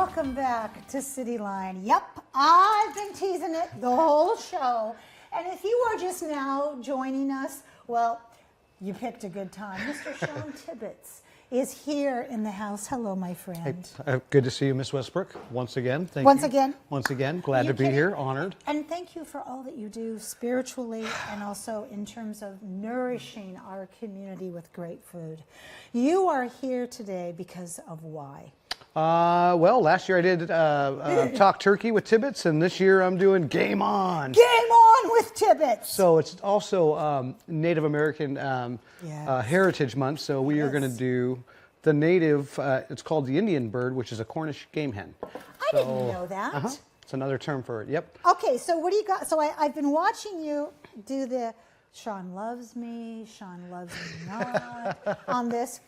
welcome back to Cityline. Yep, I've been teasing it the whole show. And if you are just now joining us, well, you picked a good time. Mr. Shawn Tibbitts is here in the house. Hello, my friend. Hey, good to see you, Miss Westbrook, once again. Thank Once you. again. Once again. Glad to be here, honored. And thank you for all that you do spiritually and also in terms of nourishing our community with great food. You are here today because of why? Well, last year I did Talk Turkey with Tibbitts, and this year I'm doing Game On. Game On with Tibbitts. So it's also Native American Heritage Month, so we are going to do the native, it's called the Indian bird, which is a Cornish game hen. I didn't know that. It's another term for it, yep. Okay, so what do you got? So I've been watching you do the Shawn loves me, Shawn loves me not on this.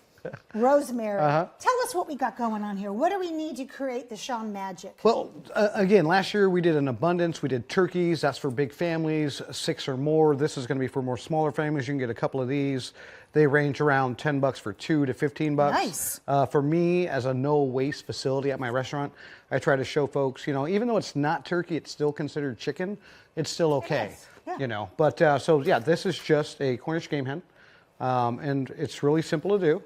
Rosemary. Tell us what we got going on here. What do we need to create the Shawn magic? Well, again, last year we did an abundance. We did turkeys. That's for big families, 6 or more. This is going to be for more smaller families. You can get a couple of these. They range around $10 for 2 to $15. Nice. For me, as a no-waste facility at my restaurant, I try to show folks, you know, even though it's not turkey, it's still considered chicken. It's still okay. Yeah. You know. But so yeah, this is just a Cornish game hen, and it's really simple to do.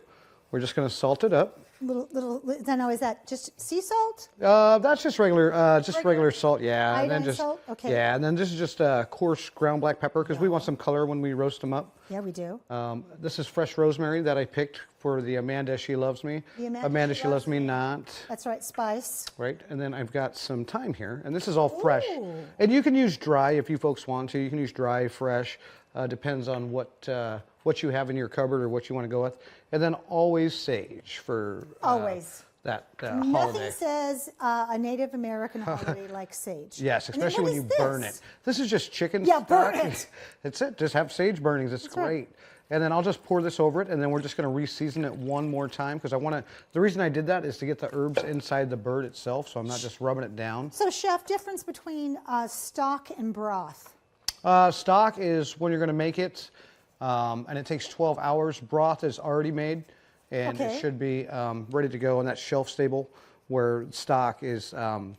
We're just going to salt it up. Is that just sea salt? That's just regular salt, yeah. Iodine and then salt? Okay. Yeah, and then this is just coarse ground black pepper because we want some color when we roast them up. Yeah, we do. This is fresh rosemary that I picked for the Amanda She Loves Me. The Amanda She Loves Me Not. That's right, spice. Right, and then I've got some thyme here, and this is all fresh. And you can use dry if you folks want to. You can use dry, fresh. Depends on what you have in your cupboard or what you want to go with. And then always sage for that holiday. Nothing says a Native American holiday like sage. Yes, especially when you burn it. This is just chicken stock. Burn it. That's it. Just have sage burnings. It's great. Right. And then I'll just pour this over it, and then we're just going to re-season it one more time because I want to. The reason I did that is to get the herbs inside the bird itself, so I'm not just rubbing it down. So, Chef, difference between stock and broth? Stock is when you're going to make it. And it takes 12 hours. Broth is already made, and it should be ready to go, and that's shelf stable, where stock is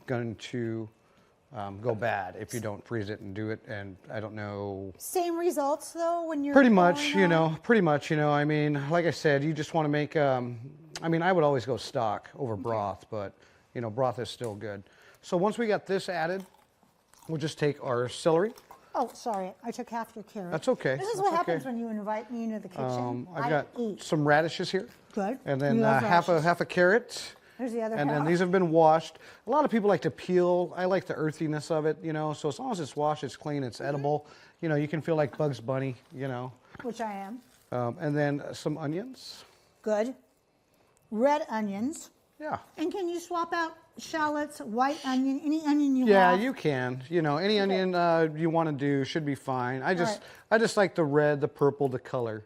going to go bad if you don't freeze it and do it. And I don't know. Same results though when you're pretty much, you know. I mean, like I said, you just want to make. I mean, I would always go stock over broth, but you know, broth is still good. So once we got this added, we'll just take our celery. Oh, sorry. I took half your carrot. That's okay. This is what happens when you invite me into the kitchen. I've got some radishes here. Good. And then half a carrot. There's the other half. And then these have been washed. A lot of people like to peel. I like the earthiness of it, you know. So as long as it's washed, it's clean, it's edible. You know, you can feel like Bugs Bunny, you know. Which I am. And then some onions. Good. Red onions. Yeah. And can you swap out shallots, white onion, any onion you have? Yeah, you can. You know, any onion you want to do should be fine. I just like the red, the purple, the color.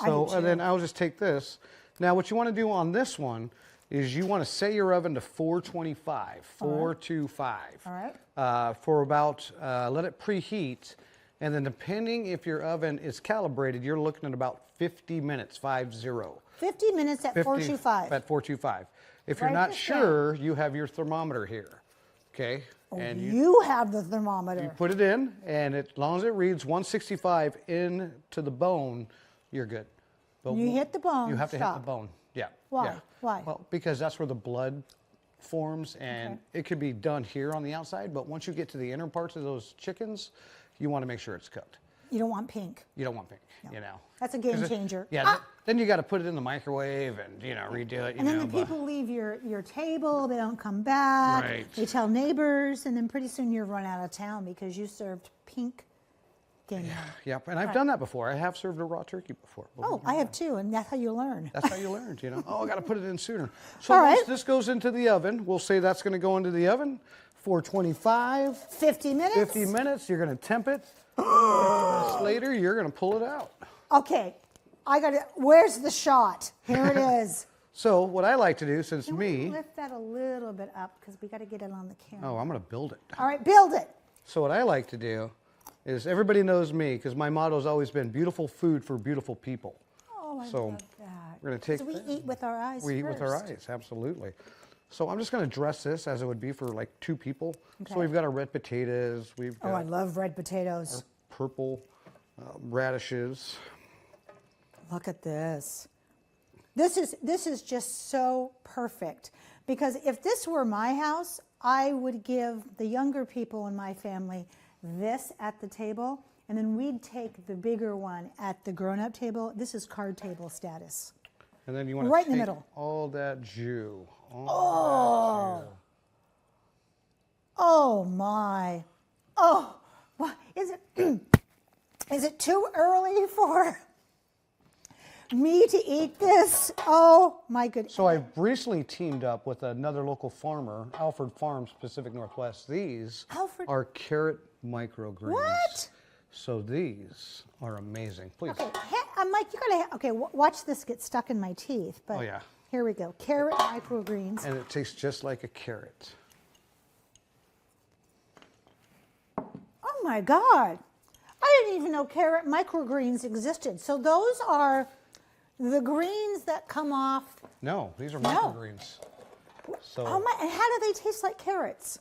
So, and then I'll just take this. Now, what you want to do on this one is you want to set your oven to 425, 425. All right. For about, let it preheat. And then depending if your oven is calibrated, you're looking at about 50 minutes, 50. 50 minutes at 425. At 425. If you're not sure, you have your thermometer here, okay? Oh, and you have the thermometer. You put it in, and as long as it reads 165 into the bone, you're good. But you hit the bone, you have to hit the bone, yeah. Why? Yeah. Why? Well, because that's where the blood forms, and it could be done here on the outside, but once you get to the inner parts of those chickens, you want to make sure it's cooked. You don't want pink. You don't want pink, you know. That's a game changer. Then you got to put it in the microwave and, you know, redo it. And then the people leave your table, they don't come back. Right. They tell neighbors, and then pretty soon you're run out of town because you served pink game. Yep, and I've done that before. I have served a raw turkey before. Oh, I have too, and that's how you learn. That's how you learned, you know. Oh, I got to put it in sooner. So once this goes into the oven, we'll say that's going to go into the oven, 425. 50 minutes? 50 minutes, you're going to temp it. 50 minutes later, you're going to pull it out. Okay, where's the shot? Here it is. So what I like to do, since Can we lift that a little bit up because we got to get it on the camera. Oh, I'm going to build it. All right, build it. So what I like to do is, everybody knows me because my motto has always been beautiful food for beautiful people. Oh, I love that. We're going to take. So we eat with our eyes. We eat with our eyes, absolutely. So I'm just going to dress this as it would be for like 2 people. Okay. So we've got our red potatoes. We've got I love red potatoes. our purple radishes. Look at this. This is just so perfect, because if this were my house, I would give the younger people in my family this at the table, and then we'd take the bigger one at the grown-up table. This is card table status. And then you want to Right take in the middle. all that jus. Oh my. Oh, well, is it too early for me to eat this? Oh my goodness. So I've recently teamed up with another local farmer, Alfred Farms, Pacific Northwest. These are carrot microgreens. What? So these are amazing. Please. Okay, Mike, you gotta. Okay, watch this get stuck in my teeth. But Oh, yeah. Here we go. Carrot microgreens. And it tastes just like a carrot. Oh my God! I didn't even know carrot microgreens existed. So those are the greens that come off. No, these are microgreens. So Oh my! And how do they taste like carrots?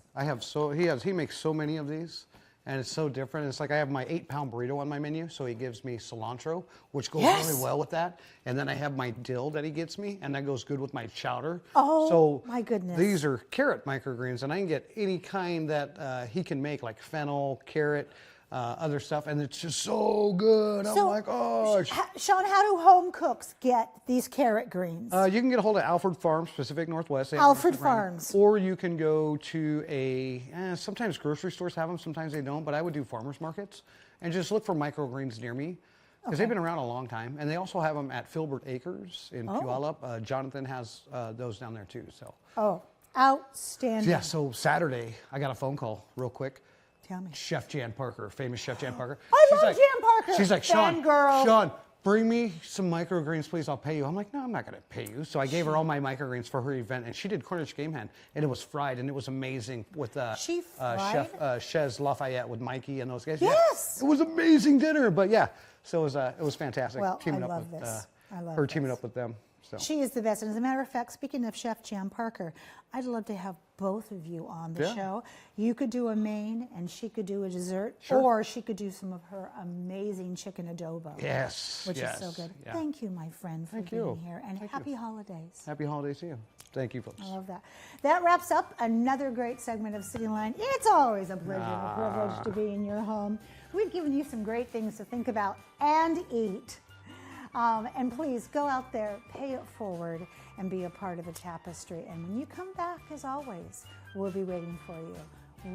he makes so many of these, and it's so different. It's like I have my 8-pound burrito on my menu, so he gives me cilantro, which goes really well with that. And then I have my dill that he gets me, and that goes good with my chowder. Oh, so my goodness. These are carrot microgreens, and I can get any kind that he can make, like fennel, carrot, other stuff, and it's just so good. So, oh my gosh. Shawn, how do home cooks get these carrot greens? You can get a hold of Alfred Farms, Pacific Northwest. Alfred Farms. Or you can go to sometimes grocery stores have them, sometimes they don't, but I would do farmers markets and just look for microgreens near me, because they've been around a long time. And they also have them at Filbert Acres in Puyallup. Jonathan has those down there too. So. Oh, outstanding. Yeah, so Saturday, I got a phone call real quick. Tell me. Chef Jan Parker, famous Chef Jan Parker. I love Jan Parker. She's like, Shawn, Fangirl. Shawn, bring me some microgreens, please. I'll pay you. I'm like, no, I'm not going to pay you. So I gave her all my microgreens for her event, and she did Cornish game hen, and it was fried, and it was amazing with She Chef Chez Lafayette with Mikey and those guys. Yes. Yeah, it was amazing dinner, but yeah, so it was fantastic. Well, teaming I up love with this. I love her teaming this. up with them. So. She is the best. And as a matter of fact, speaking of Chef Jan Parker, I'd love to have both of you on the show. You could do a main and she could do a dessert, or she could do some of her amazing chicken adobo. Yes. Which is so good. Yeah. Thank you, my friend, for being here. And happy holidays. Happy holidays to you. Thank you, folks. I love that. That wraps up another great segment of Cityline. It's always a pleasure and a privilege to be in your home. We've given you some great things to think about and eat. And please go out there, pay it forward, and be a part of the tapestry. And when you come back, as always, we'll be waiting for you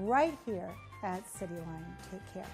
right here at Cityline. Take care.